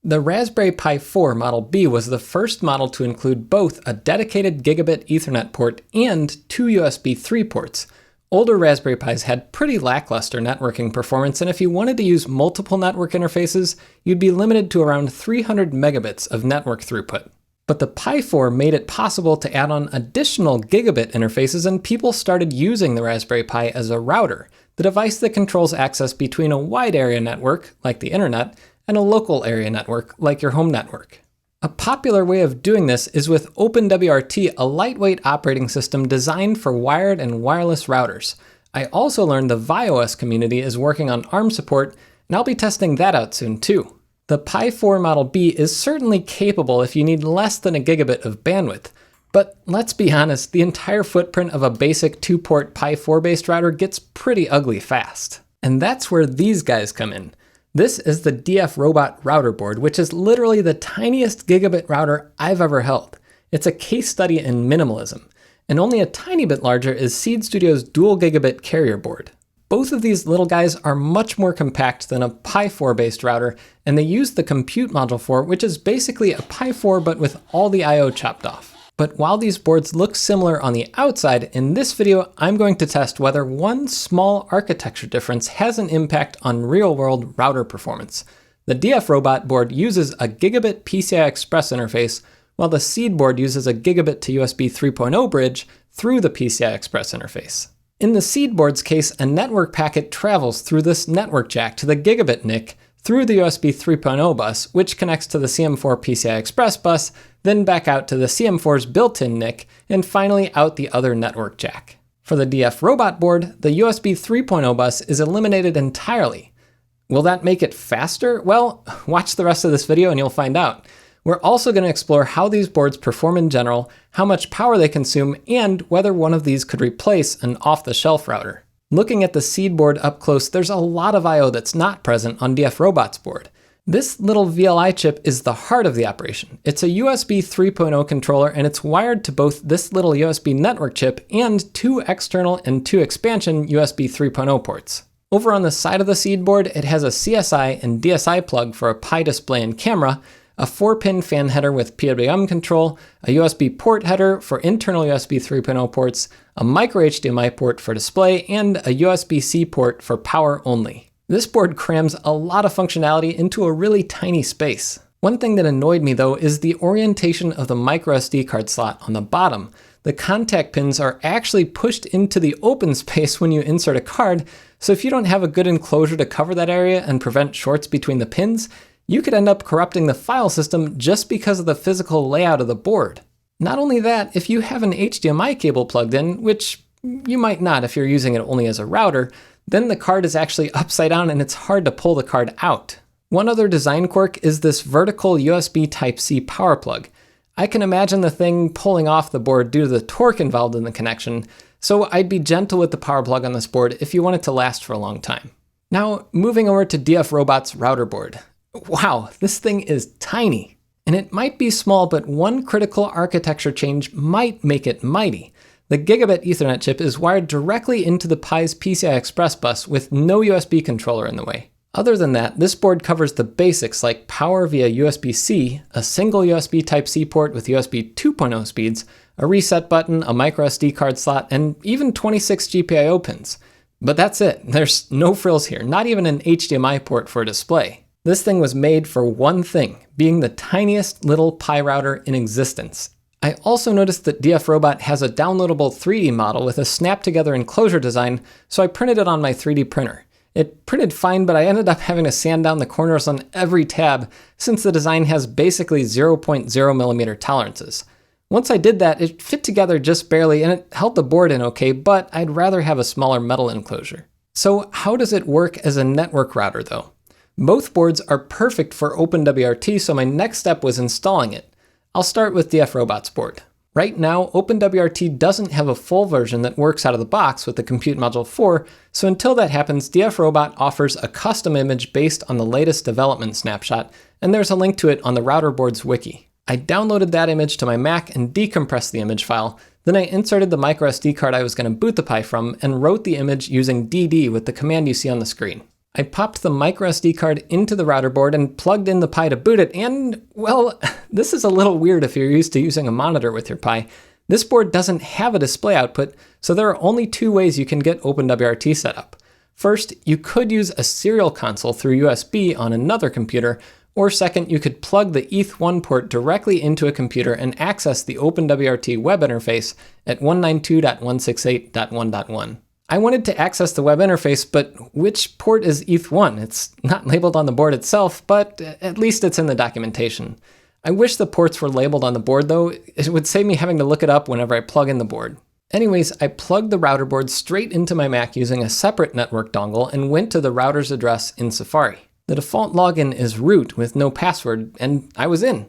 The Raspberry Pi 4 Model B was the first model to include both a dedicated gigabit Ethernet port and two USB 3 ports. Older Raspberry Pis had pretty lackluster networking performance, and if you wanted to use multiple network interfaces, you'd be limited to around 300 megabits of network throughput. But the Pi 4 made it possible to add on additional gigabit interfaces, and people started using the Raspberry Pi as a router, the device that controls access between a wide area network, like the internet, and a local area network, like your home network. A popular way of doing this is with OpenWRT, a lightweight operating system designed for wired and wireless routers. I also learned the ViOS community is working on ARM support, and I'll be testing that out soon too. The Pi 4 Model B is certainly capable if you need less than a gigabit of bandwidth, but let's be honest, the entire footprint of a basic 2-port Pi 4 based router gets pretty ugly fast. And that's where these guys come in. This is the DFRobot Routerboard, which is literally the tiniest gigabit router I've ever held. It's a case study in minimalism, and only a tiny bit larger is Seeed Studio's dual gigabit carrier board. Both of these little guys are much more compact than a Pi 4 based router, and they use the Compute Module 4, which is basically a Pi 4 but with all the I/O chopped off. But while these boards look similar on the outside, in this video I'm going to test whether one small architecture difference has an impact on real-world router performance. The DFRobot board uses a gigabit PCI Express interface, while the Seeed board uses a gigabit to USB 3.0 bridge through the PCI Express interface. In the Seeed board's case, a network packet travels through this network jack to the gigabit NIC through the USB 3.0 bus, which connects to the CM4 PCI Express bus, then back out to the CM4's built-in NIC, and finally out the other network jack. For the DFRobot board, the USB 3.0 bus is eliminated entirely. Will that make it faster? Well, watch the rest of this video and you'll find out. We're also going to explore how these boards perform in general, how much power they consume, and whether one of these could replace an off-the-shelf router. Looking at the Seeed board up close, there's a lot of I/O that's not present on DFRobot's board. This little VLI chip is the heart of the operation. It's a USB 3.0 controller, and it's wired to both this little USB network chip and two external and two expansion USB 3.0 ports. Over on the side of the Seeed board, it has a CSI and DSI plug for a Pi display and camera, a 4-pin fan header with PWM control, a USB port header for internal USB 3.0 ports, a micro HDMI port for display, and a USB-C port for power only. This board crams a lot of functionality into a really tiny space. One thing that annoyed me though is the orientation of the micro SD card slot on the bottom. The contact pins are actually pushed into the open space when you insert a card, so if you don't have a good enclosure to cover that area and prevent shorts between the pins, you could end up corrupting the file system just because of the physical layout of the board. Not only that, if you have an HDMI cable plugged in, which you might not if you're using it only as a router, then the card is actually upside down and it's hard to pull the card out. One other design quirk is this vertical USB Type-C power plug. I can imagine the thing pulling off the board due to the torque involved in the connection, so I'd be gentle with the power plug on this board if you want it to last for a long time. Now, moving over to DFRobot's router board. Wow, this thing is tiny. And it might be small, but one critical architecture change might make it mighty. The gigabit Ethernet chip is wired directly into the Pi's PCI Express bus with no USB controller in the way. Other than that, this board covers the basics like power via USB-C, a single USB Type-C port with USB 2.0 speeds, a reset button, a micro SD card slot, and even 26 GPIO pins. But that's it. There's no frills here, not even an HDMI port for a display. This thing was made for one thing, being the tiniest little Pi router in existence. I also noticed that DFRobot has a downloadable 3D model with a snap-together enclosure design, so I printed it on my 3D printer. It printed fine, but I ended up having to sand down the corners on every tab since the design has basically 0.0mm tolerances. Once I did that, it fit together just barely and it held the board in okay, but I'd rather have a smaller metal enclosure. So how does it work as a network router though? Both boards are perfect for OpenWRT, so my next step was installing it. I'll start with DFRobot's board. Right now, OpenWRT doesn't have a full version that works out of the box with the Compute Module 4, so until that happens, DFRobot offers a custom image based on the latest development snapshot, and there's a link to it on the Routerboards wiki. I downloaded that image to my Mac and decompressed the image file, then I inserted the micro SD card I was going to boot the Pi from and wrote the image using DD with the command you see on the screen. I popped the microSD card into the router board and plugged in the Pi to boot it, and, well, this is a little weird if you're used to using a monitor with your Pi. This board doesn't have a display output, so there are only two ways you can get OpenWRT set up. First, you could use a serial console through USB on another computer, or second, you could plug the ETH1 port directly into a computer and access the OpenWRT web interface at 192.168.1.1. I wanted to access the web interface, but which port is ETH1? It's not labeled on the board itself, but at least it's in the documentation. I wish the ports were labeled on the board though. It would save me having to look it up whenever I plug in the board. Anyways, I plugged the router board straight into my Mac using a separate network dongle and went to the router's address in Safari. The default login is root with no password, and I was in.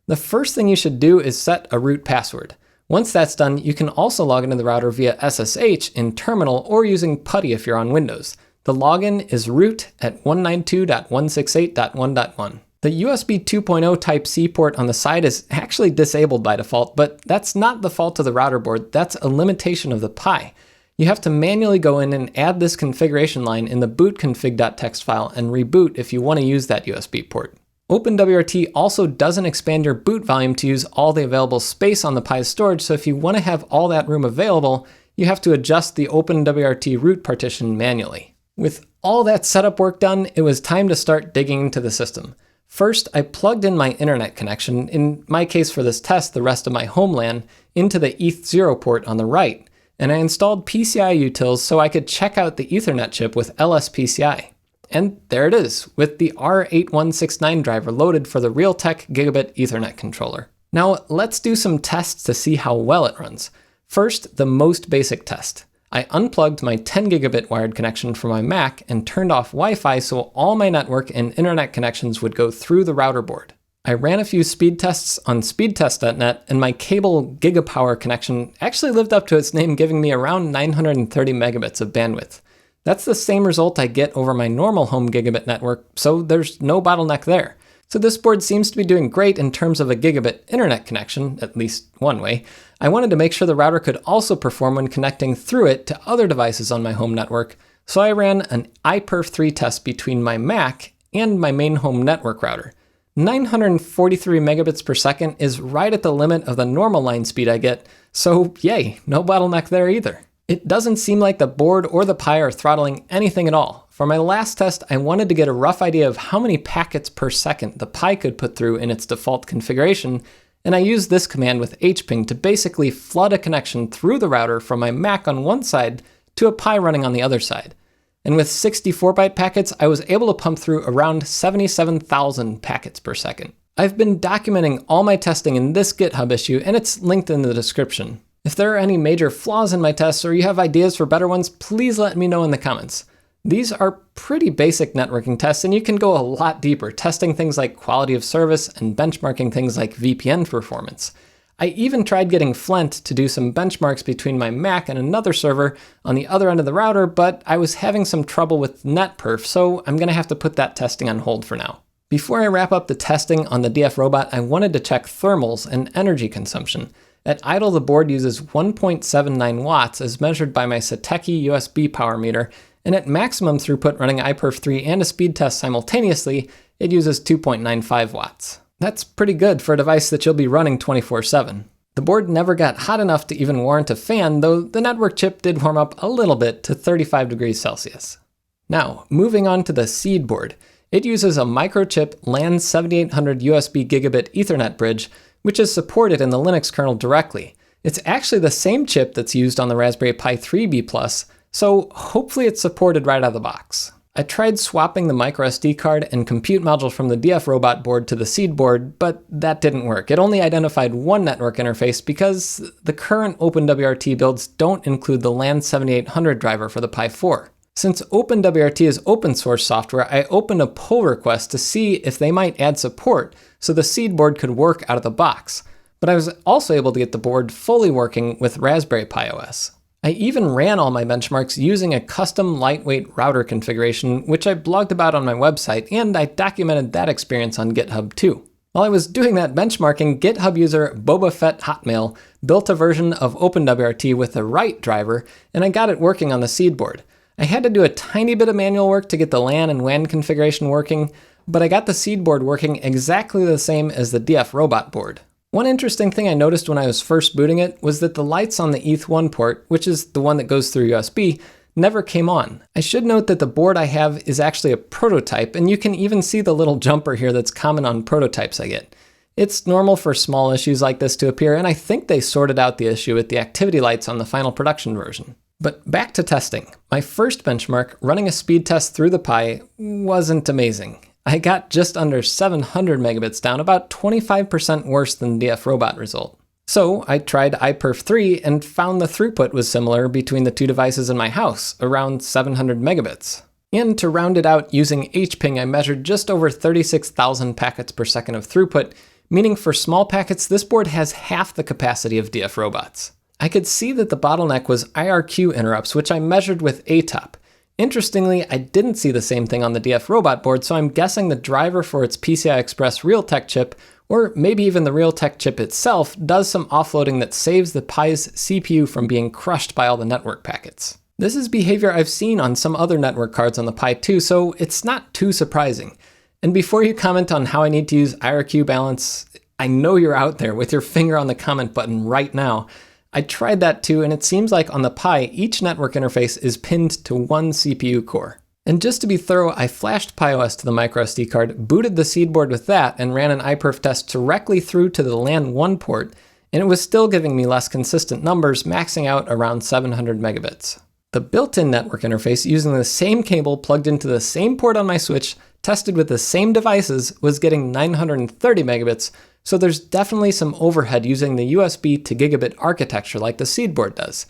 The first thing you should do is set a root password. Once that's done, you can also log into the router via SSH in terminal or using PuTTY if you're on Windows. The login is root at 192.168.1.1. The USB 2.0 Type-C port on the side is actually disabled by default, but that's not the fault of the router board, that's a limitation of the Pi. You have to manually go in and add this configuration line in the bootconfig.txt file and reboot if you want to use that USB port. OpenWRT also doesn't expand your boot volume to use all the available space on the Pi's storage, so if you want to have all that room available, you have to adjust the OpenWRT root partition manually. With all that setup work done, it was time to start digging into the system. First, I plugged in my internet connection, in my case for this test, the rest of my home LAN, into the ETH0 port on the right, and I installed PCI utils so I could check out the Ethernet chip with LSPCI. And there it is, with the R8169 driver loaded for the Realtek Gigabit Ethernet controller. Now let's do some tests to see how well it runs. First, the most basic test. I unplugged my 10 gigabit wired connection from my Mac and turned off Wi-Fi so all my network and internet connections would go through the router board. I ran a few speed tests on speedtest.net, and my cable Gigapower connection actually lived up to its name, giving me around 930 megabits of bandwidth. That's the same result I get over my normal home gigabit network, so there's no bottleneck there. So this board seems to be doing great in terms of a gigabit internet connection, at least one way. I wanted to make sure the router could also perform when connecting through it to other devices on my home network, so I ran an iPerf3 test between my Mac and my main home network router. 943 megabits per second is right at the limit of the normal line speed I get, so yay, no bottleneck there either. It doesn't seem like the board or the Pi are throttling anything at all. For my last test, I wanted to get a rough idea of how many packets per second the Pi could put through in its default configuration, and I used this command with hping to basically flood a connection through the router from my Mac on one side to a Pi running on the other side. And with 64-byte packets, I was able to pump through around 77,000 packets per second. I've been documenting all my testing in this GitHub issue, and it's linked in the description. If there are any major flaws in my tests or you have ideas for better ones, please let me know in the comments. These are pretty basic networking tests, and you can go a lot deeper, testing things like quality of service and benchmarking things like VPN performance. I even tried getting Flent to do some benchmarks between my Mac and another server on the other end of the router, but I was having some trouble with netperf, so I'm going to have to put that testing on hold for now. Before I wrap up the testing on the DFRobot, I wanted to check thermals and energy consumption. At idle, the board uses 1.79 watts as measured by my Satechi USB power meter, and at maximum throughput running iPerf3 and a speed test simultaneously, it uses 2.95 watts. That's pretty good for a device that you'll be running 24/7. The board never got hot enough to even warrant a fan, though the network chip did warm up a little bit to 35 degrees Celsius. Now, moving on to the Seeed board. It uses a microchip LAN 7800 USB gigabit Ethernet bridge, which is supported in the Linux kernel directly. It's actually the same chip that's used on the Raspberry Pi 3B+, so hopefully it's supported right out of the box. I tried swapping the microSD card and compute module from the DFRobot board to the Seeed board, but that didn't work. It only identified one network interface because the current OpenWRT builds don't include the LAN 7800 driver for the Pi 4. Since OpenWRT is open source software, I opened a pull request to see if they might add support so the Seeed board could work out of the box. But I was also able to get the board fully working with Raspberry Pi OS. I even ran all my benchmarks using a custom lightweight router configuration, which I blogged about on my website, and I documented that experience on GitHub too. While I was doing that benchmarking, GitHub user Boba Fett Hotmail built a version of OpenWRT with the right driver, and I got it working on the Seeed board. I had to do a tiny bit of manual work to get the LAN and WAN configuration working, but I got the Seeed board working exactly the same as the DFRobot board. One interesting thing I noticed when I was first booting it was that the lights on the ETH1 port, which is the one that goes through USB, never came on. I should note that the board I have is actually a prototype, and you can even see the little jumper here that's common on prototypes I get. It's normal for small issues like this to appear, and I think they sorted out the issue with the activity lights on the final production version. But back to testing. My first benchmark, running a speed test through the Pi, wasn't amazing. I got just under 700 megabits down, about 25% worse than the DFRobot result. So I tried iPerf3 and found the throughput was similar between the two devices in my house, around 700 megabits. And to round it out, using HPing, I measured just over 36,000 packets per second of throughput, meaning for small packets, this board has half the capacity of DFRobot's. I could see that the bottleneck was IRQ interrupts, which I measured with ATOP. Interestingly, I didn't see the same thing on the DFRobot board, so I'm guessing the driver for its PCI Express Realtek chip, or maybe even the Realtek chip itself, does some offloading that saves the Pi's CPU from being crushed by all the network packets. This is behavior I've seen on some other network cards on the Pi too, so it's not too surprising. And before you comment on how I need to use IRQ balance, I know you're out there with your finger on the comment button right now. I tried that too, and it seems like on the Pi, each network interface is pinned to one CPU core. And just to be thorough, I flashed PiOS to the microSD card, booted the Seeed board with that, and ran an iPerf test directly through to the LAN 1 port, and it was still giving me less consistent numbers, maxing out around 700 megabits. The built-in network interface using the same cable plugged into the same port on my switch, tested with the same devices, was getting 930 megabits, so there's definitely some overhead using the USB to gigabit architecture like the Seeed board does.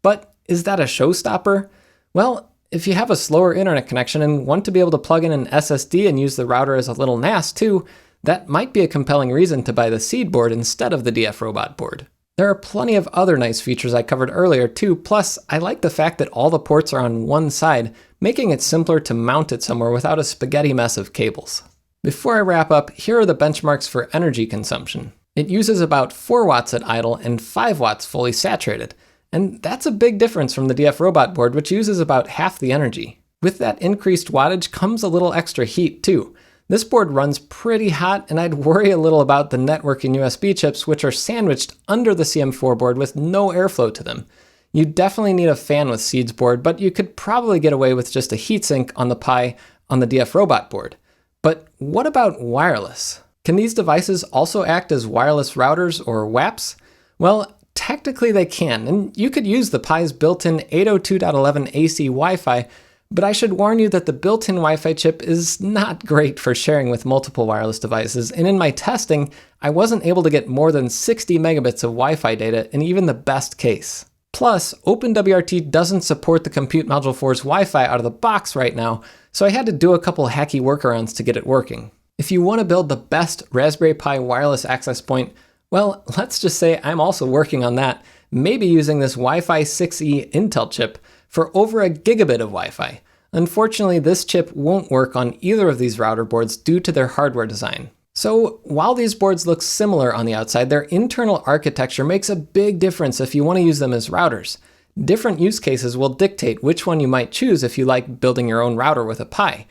But is that a showstopper? Well, if you have a slower internet connection and want to be able to plug in an SSD and use the router as a little NAS too, that might be a compelling reason to buy the Seeed board instead of the DFRobot board. There are plenty of other nice features I covered earlier too, plus I like the fact that all the ports are on one side, making it simpler to mount it somewhere without a spaghetti mess of cables. Before I wrap up, here are the benchmarks for energy consumption. It uses about 4 watts at idle and 5 watts fully saturated, and that's a big difference from the DFRobot board, which uses about half the energy. With that increased wattage comes a little extra heat too. This board runs pretty hot, and I'd worry a little about the networking USB chips, which are sandwiched under the CM4 board with no airflow to them. You definitely need a fan with Seed's board, but you could probably get away with just a heatsink on the Pi on the DFRobot board. But what about wireless? Can these devices also act as wireless routers or WAPs? Well, technically they can, and you could use the Pi's built-in 802.11 AC Wi-Fi, but I should warn you that the built-in Wi-Fi chip is not great for sharing with multiple wireless devices, and in my testing, I wasn't able to get more than 60 megabits of Wi-Fi data in even the best case. Plus, OpenWRT doesn't support the Compute Module 4's Wi-Fi out of the box right now, so I had to do a couple hacky workarounds to get it working. If you want to build the best Raspberry Pi wireless access point, well, let's just say I'm also working on that, maybe using this Wi-Fi 6E Intel chip for over a gigabit of Wi-Fi. Unfortunately, this chip won't work on either of these router boards due to their hardware design. So while these boards look similar on the outside, their internal architecture makes a big difference if you want to use them as routers. Different use cases will dictate which one you might choose if you like building your own router with a Pi.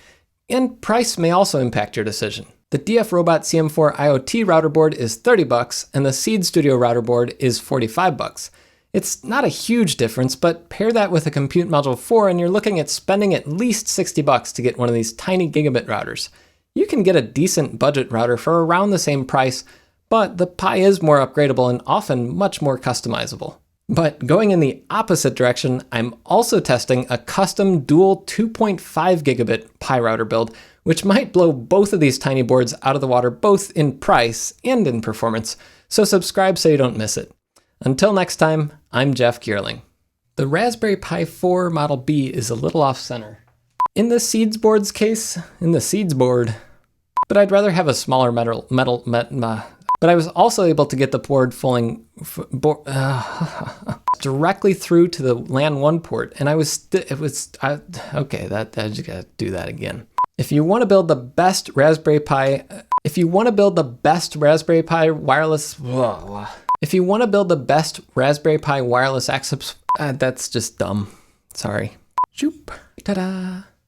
And price may also impact your decision. The DFRobot CM4 IoT router board is $30 and the Seeed Studio Routerboard is $45. It's not a huge difference, but pair that with a Compute Module 4 and you're looking at spending at least $60 to get one of these tiny gigabit routers. You can get a decent budget router for around the same price, but the Pi is more upgradable and often much more customizable. But going in the opposite direction, I'm also testing a custom dual 2.5 gigabit Pi router build, which might blow both of these tiny boards out of the water both in price and in performance, so subscribe so you don't miss it. Until next time, I'm Jeff Geerling. The Raspberry Pi 4 Model B is a little off-center. In the Seeds board's case, but I'd rather have a smaller but I was also able to get the board directly through to the LAN 1 port, and I gotta do that again. If you want to build the best Raspberry Pi wireless access, that's just dumb. Sorry. Shoop. Ta-da.